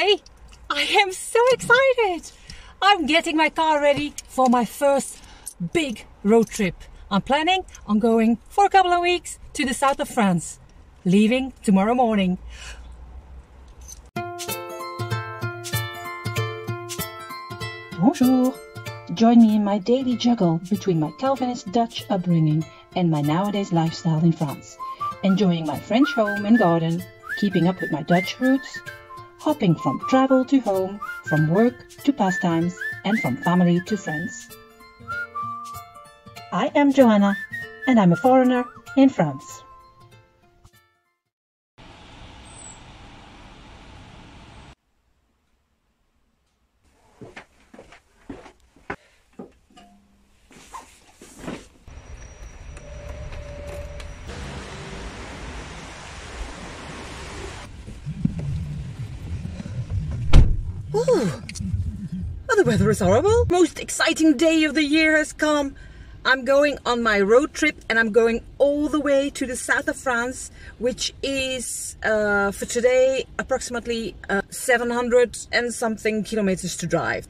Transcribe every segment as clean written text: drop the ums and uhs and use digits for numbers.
today. I am so excited. I'm getting my car ready for my first big road trip. I'm planning on going for a couple of weeks to the south of France, leaving tomorrow morning. Bonjour! Join me in my daily juggle between my Calvinist Dutch upbringing and my nowadays lifestyle in France. Enjoying my French home and garden, keeping up with my Dutch roots, hopping from travel to home, from work to pastimes, and from family to friends. I am Joanna, and I'm a foreigner in France. Oh, the weather is horrible. Most exciting day of the year has come. I'm going on my road trip and I'm going all the way to the south of France, which is for today approximately 700 and something kilometers to drive.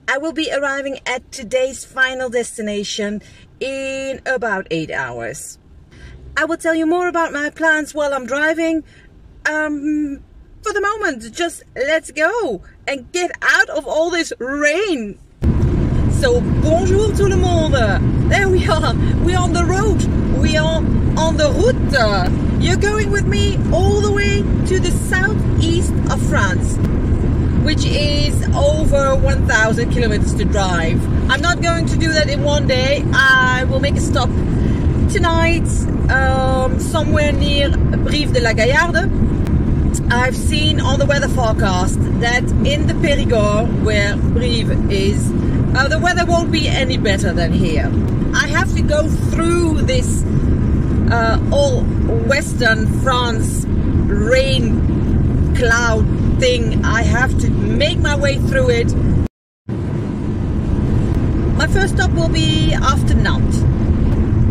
I will be arriving at today's final destination in about 8 hours. I will tell you more about my plans while I'm driving. For the moment, just let's go and get out of all this rain. So, bonjour tout le monde. There we are. We are on the road. We are on the route. You're going with me all the way to the southeast of France, which is over 1,000 kilometers to drive. I'm not going to do that in one day. I will make a stop tonight somewhere near Brive-la-Gaillarde. I've seen on the weather forecast that in the Périgord, where Brive is, the weather won't be any better than here. I have to go through this all western France rain cloud thing. I have to make my way through it. My first stop will be after Nantes.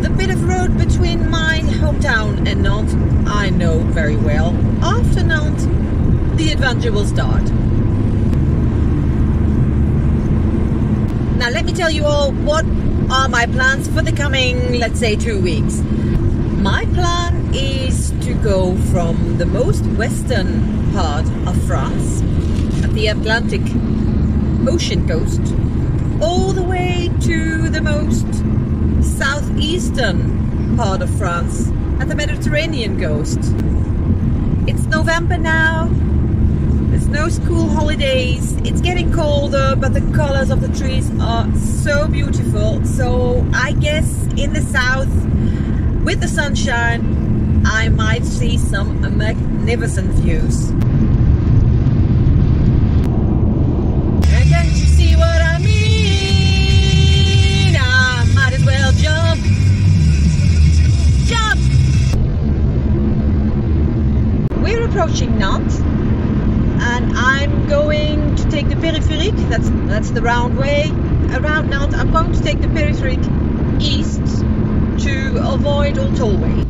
The bit of road between my hometown and Nantes I know very well. After Nantes, the adventure will start. Now let me tell you all what are my plans for the coming, let's say, 2 weeks. My plan is to go from the most western part of France, at the Atlantic Ocean coast, all the way to the most southeastern part of France, at the Mediterranean coast. It's November now, there's no school holidays, it's getting colder, but the colors of the trees are so beautiful. So I guess in the south, with the sunshine, I might see some magnificent views. And can't you see what I mean? I might as well jump. Jump! We're approaching Nantes, and I'm going to take the peripherique. That's the round way around Nantes. I'm going to take the peripherique east to avoid all tollway.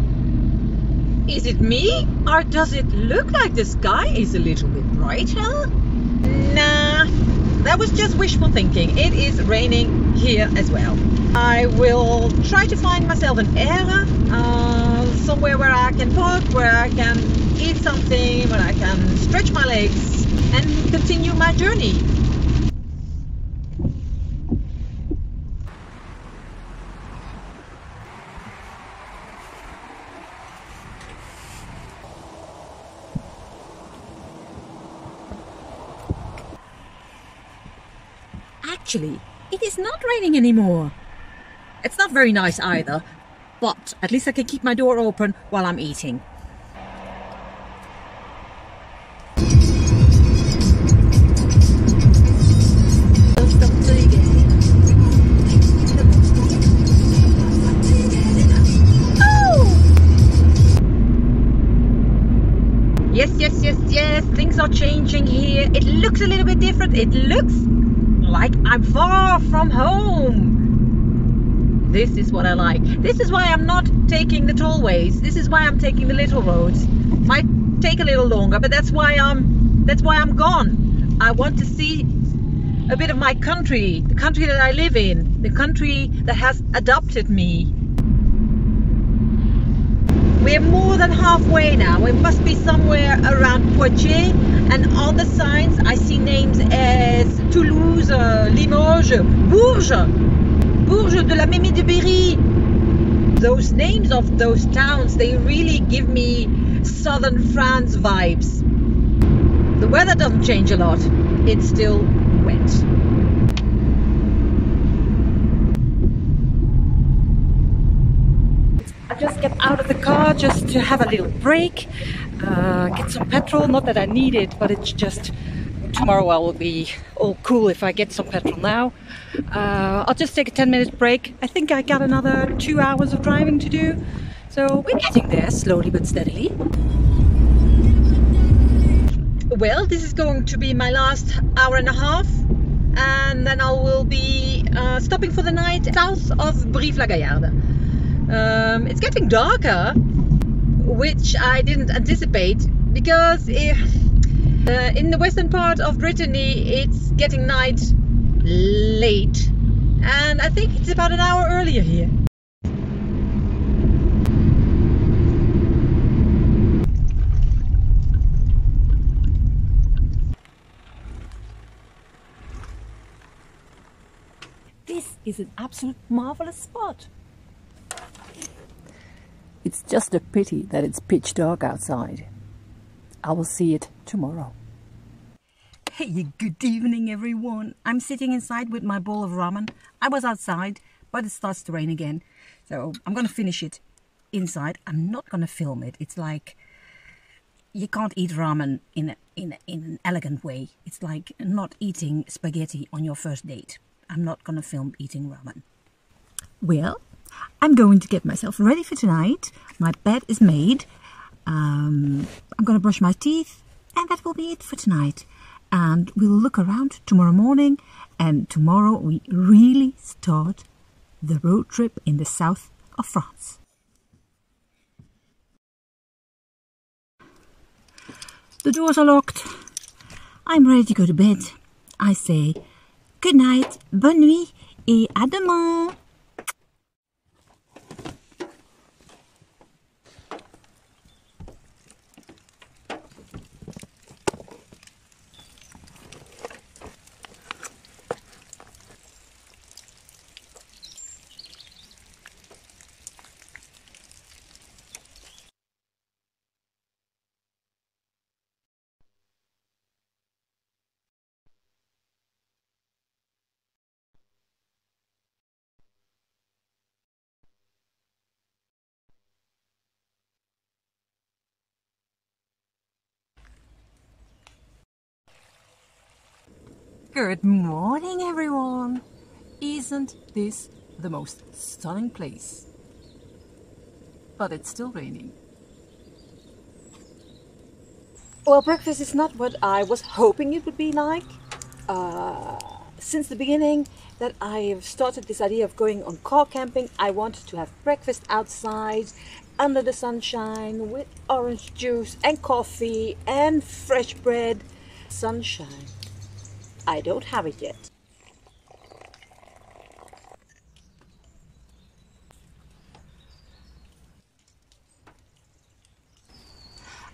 Is it me, or does it look like the sky is a little bit brighter? Nah, that was just wishful thinking. It is raining here as well. I will try to find myself an area, somewhere where I can park, where I can eat something, where I can stretch my legs and continue my journey. Actually, it is not raining anymore. It's not very nice either, but at least I can keep my door open while I'm eating. Yes, things are changing here. It looks a little bit different. It looks like I'm far from home. This is what I like. This is why I'm not taking the tollways. This is why I'm taking the little roads. Might take a little longer, but that's why I'm That's why I'm gone. I want to see a bit of my country, the country that I live in, the country that has adopted me. We're more than halfway now. We must be somewhere around Poitiers, and on the signs I see names as Toulouse, Limoges, Bourges, Bourges de la Mémie de Berry. Those names of those towns, they really give me southern France vibes. The weather doesn't change a lot. It's still wet. I just get out of the car just to have a little break, get some petrol. Not that I need it, but it's just tomorrow I will be all cool if I get some petrol now. I'll just take a 10-minute break. I think I got another 2 hours of driving to do, so we're getting there slowly but steadily. Well, this is going to be my last hour and a half, and then I will be stopping for the night south of Brive-la-Gaillarde. It's getting darker, which I didn't anticipate, because in the western part of Brittany it's getting night late, and I think it's about an hour earlier here. This is an absolute marvelous spot. It's just a pity that it's pitch dark outside. I will see it tomorrow. Hey, good evening everyone. I'm sitting inside with my bowl of ramen. I was outside, but it starts to rain again. So I'm going to finish it inside. I'm not going to film it. It's like, you can't eat ramen in an elegant way. It's like not eating spaghetti on your first date. I'm not going to film eating ramen. Well, I'm going to get myself ready for tonight. My bed is made. I'm going to brush my teeth, and that will be it for tonight. And we'll look around tomorrow morning, and tomorrow we really start the road trip in the south of France. The doors are locked. I'm ready to go to bed. I say good night, bonne nuit, et à demain. Good morning everyone! Isn't this the most stunning place? But it's still raining. Well, breakfast is not what I was hoping it would be like. Since the beginning that I have started this idea of going on car camping, I wanted to have breakfast outside under the sunshine with orange juice and coffee and fresh bread. Sunshine. I don't have it yet.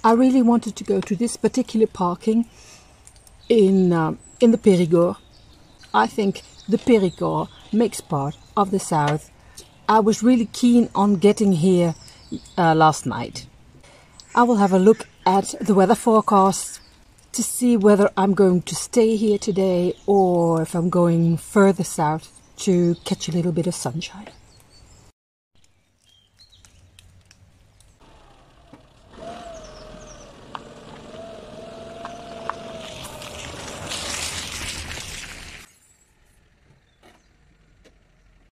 I really wanted to go to this particular parking in the Périgord. I think the Périgord makes part of the south. I was really keen on getting here last night. I will have a look at the weather forecast to see whether I'm going to stay here today or if I'm going further south to catch a little bit of sunshine.